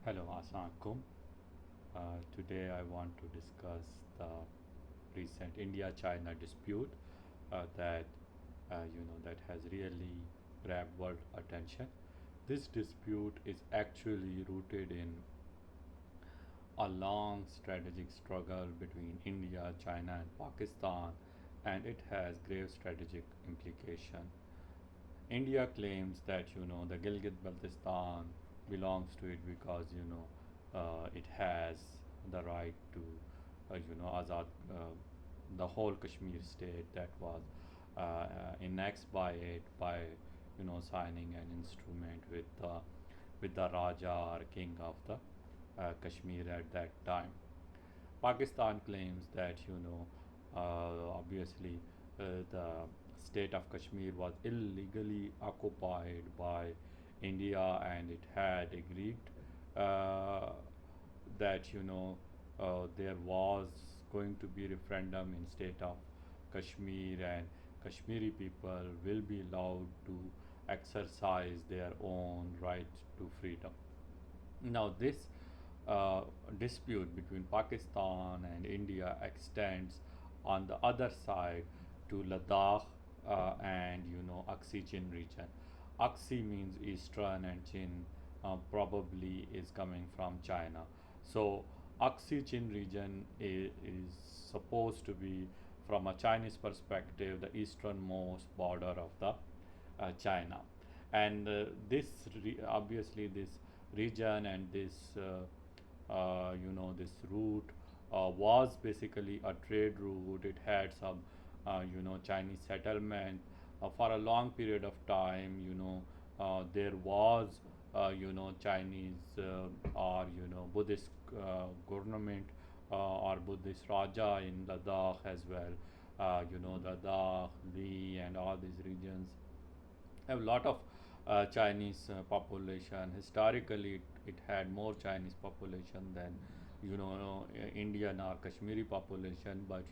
Hello, Asakum. Today I want to discuss the recent India-China dispute that that has really grabbed world attention. This dispute is actually rooted in a long strategic struggle between India, China, and Pakistan, and it has grave strategic implication. India claims that the Gilgit-Baltistan belongs to it because it has the right to Azad the whole Kashmir state that was annexed by it by signing an instrument with the Raja or King of the Kashmir at that time. Pakistan claims that obviously the state of Kashmir was illegally occupied by India and it had agreed uh, that there was going to be referendum in state of Kashmir and Kashmiri people will be allowed to exercise their own right to freedom. Now this uh, dispute between Pakistan and India extends on the other side to Ladakh and Aksai Chin region. Aksai means eastern and Chin probably is coming from China. So Aksai Chin region is supposed to be from a Chinese perspective the easternmost border of the China, and obviously this region and this this route was basically a trade route. It had some Chinese settlement for a long period of time. There was Chinese or Buddhist government or Buddhist Raja in Ladakh as well. Ladakh, Lee, and all these regions have a lot of Chinese population. Historically, it had more Chinese population than Indian or Kashmiri population. But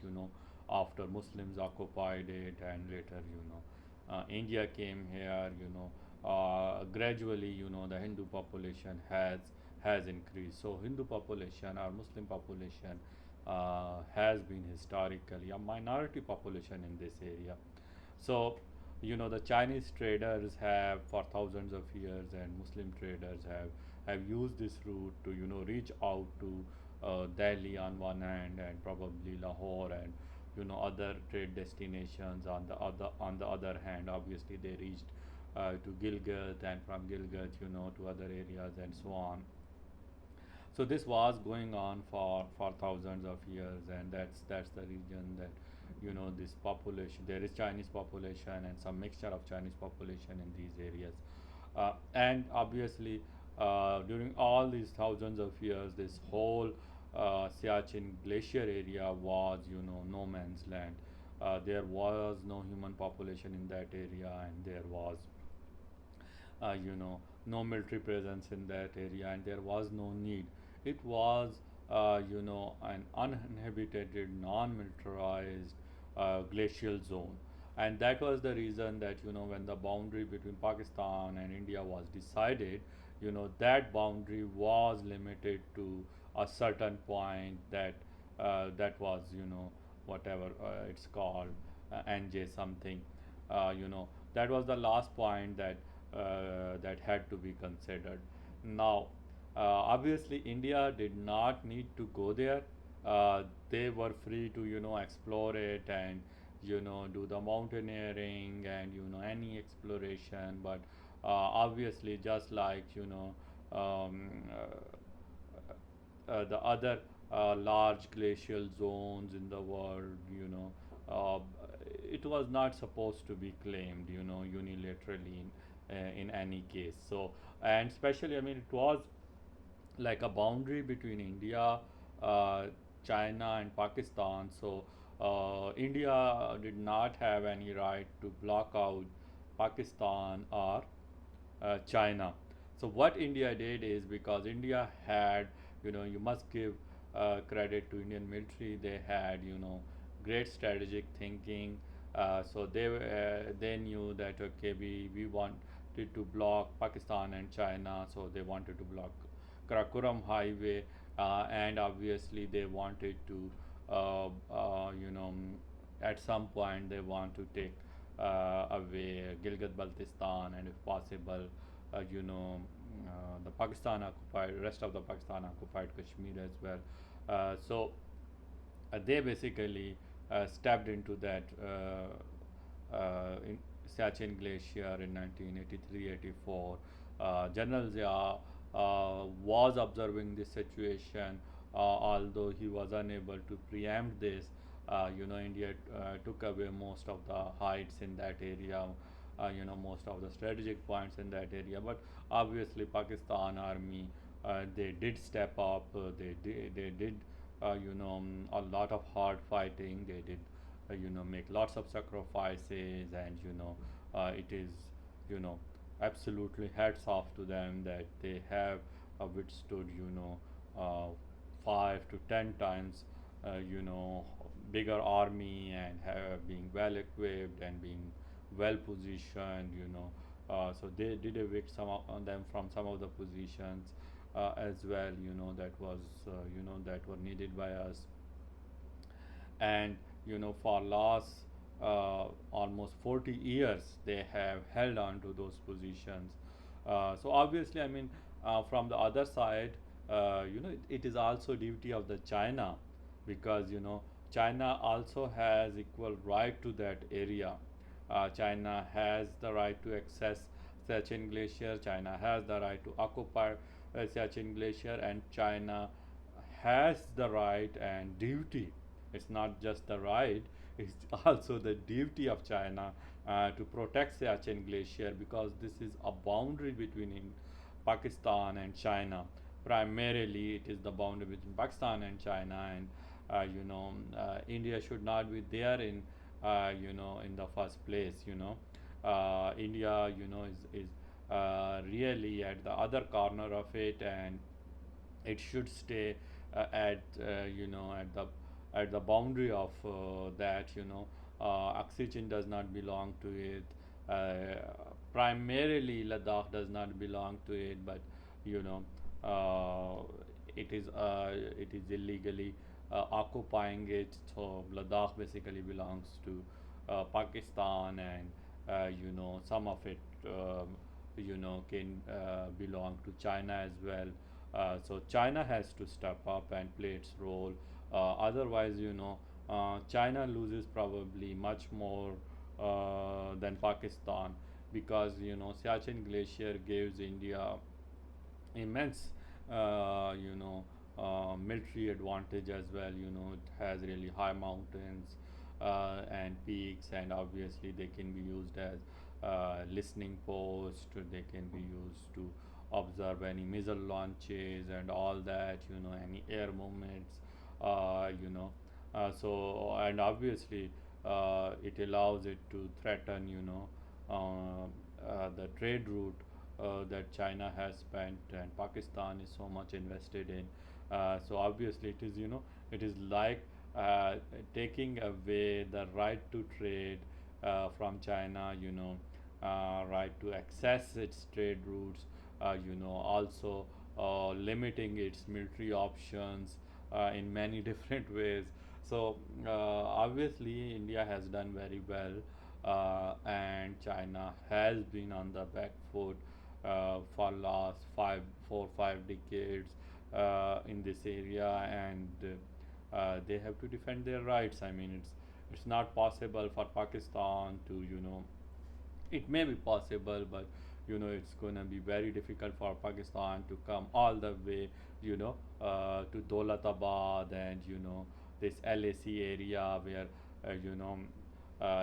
after Muslims occupied it, and later India came here, gradually the Hindu population has increased. So Hindu population or Muslim population has been historically a minority population in this area. So, the Chinese traders have for thousands of years, and Muslim traders have used this route to reach out to Delhi on one hand, and probably Lahore and other trade destinations on the other hand. Obviously, they reached to Gilgit, and from Gilgit, to other areas and so on. So this was going on for thousands of years, and that's the region that this population, there is Chinese population and some mixture of Chinese population in these areas, and obviously during all these thousands of years, this whole Siachen Glacier area was no man's land. There was no human population in that area, and there was no military presence in that area, and there was no need. It was, an uninhabited, non-militarized glacial zone, and that was the reason that when the boundary between Pakistan and India was decided, that boundary was limited to a certain point that was whatever it's called NJ something. That was the last point that had to be considered. Now, obviously, India did not need to go there. They were free to explore it and do the mountaineering and any exploration. But obviously, just like the other large glacial zones in the world, it was not supposed to be claimed, unilaterally in any case. So, and especially, I mean, it was like a boundary between India, uh, China, and Pakistan. So, India did not have any right to block out Pakistan or China. So what India did is, because India had, you must give credit to Indian military. They had, great strategic thinking. So they knew that okay, we wanted to block Pakistan and China, so they wanted to block Karakorum highway, and obviously they wanted to, you know, at some point they want to take away Gilgit Baltistan, and if possible, you know, the Pakistan occupied, rest of the Pakistan occupied Kashmir as well. They basically stepped into that in Siachen Glacier in 1983-84. General Zia was observing this situation, although he was unable to preempt this. India took away most of the heights in that area, most of the strategic points in that area. But obviously, Pakistan army, they did step up. They did a lot of hard fighting. They did make lots of sacrifices, and it is you know absolutely hats off to them that they have withstood 5 to 10 times you know bigger army, and have being well equipped and being well positioned. So they did evict some of them from some of the positions as well, that were needed by us. And for last almost 40 years they have held on to those positions. So obviously, I mean, from the other side, it is also duty of the China, because China also has equal right to that area. China has the right to access Siachen Glacier. China has the right to occupy Siachen Glacier, and China has the right and duty. It's not just the right, it's also the duty of China to protect Siachen Glacier, because this is a boundary between Pakistan and China. Primarily, it is the boundary between Pakistan and China, and India should not be there in the first place. India, is really at the other corner of it, and it should stay at the boundary of that. Aksai Chin does not belong to it. Primarily, Ladakh does not belong to it, but you know, uh, it is illegally occupying it. So Ladakh basically belongs to Pakistan, and some of it can belong to China as well. So China has to step up and play its role. Otherwise, China loses probably much more than Pakistan, because Siachen Glacier gives India immense military advantage as well. It has really high mountains and peaks, and obviously they can be used as listening post. They can be used to observe any missile launches and all that, any air movements, and obviously it allows it to threaten the trade route that China has spent and Pakistan is so much invested in. So obviously it is like uh, taking away the right to trade from China, right to access its trade routes, also limiting its military options in many different ways. So obviously India has done very well, and China has been on the back foot for last 4 5 decades in this area, and they have to defend their rights. I mean, it's not possible for Pakistan to it may be possible, but it's going to be very difficult for Pakistan to come all the way to Dolatabad, and this LAC area where you know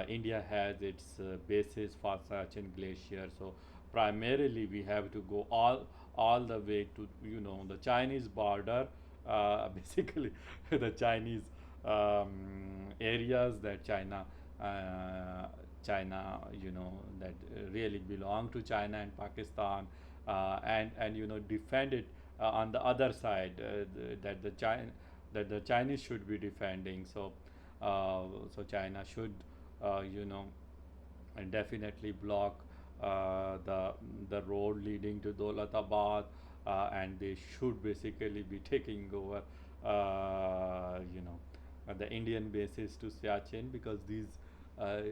India has its bases for Siachen Glacier. So primarily we have to go all the way to the Chinese border, basically the Chinese um, areas that China, that really belong to China and Pakistan, and defend it on the other side, that the Chinese should be defending. So China should, you know, and definitely block the road leading to Dolatabad, and they should basically be taking over, the Indian bases to Siachen, because uh,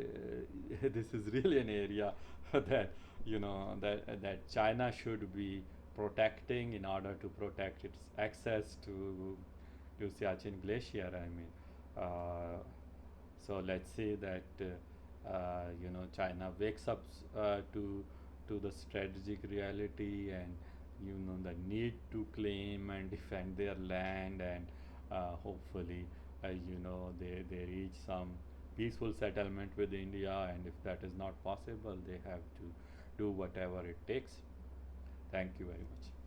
this is really an area that that China should be protecting in order to protect its access to Siachen Glacier. I mean, so let's say that China wakes up to the strategic reality, and the need to claim and defend their land, and hopefully they reach some peaceful settlement with India, and if that is not possible, they have to do whatever it takes. Thank you very much.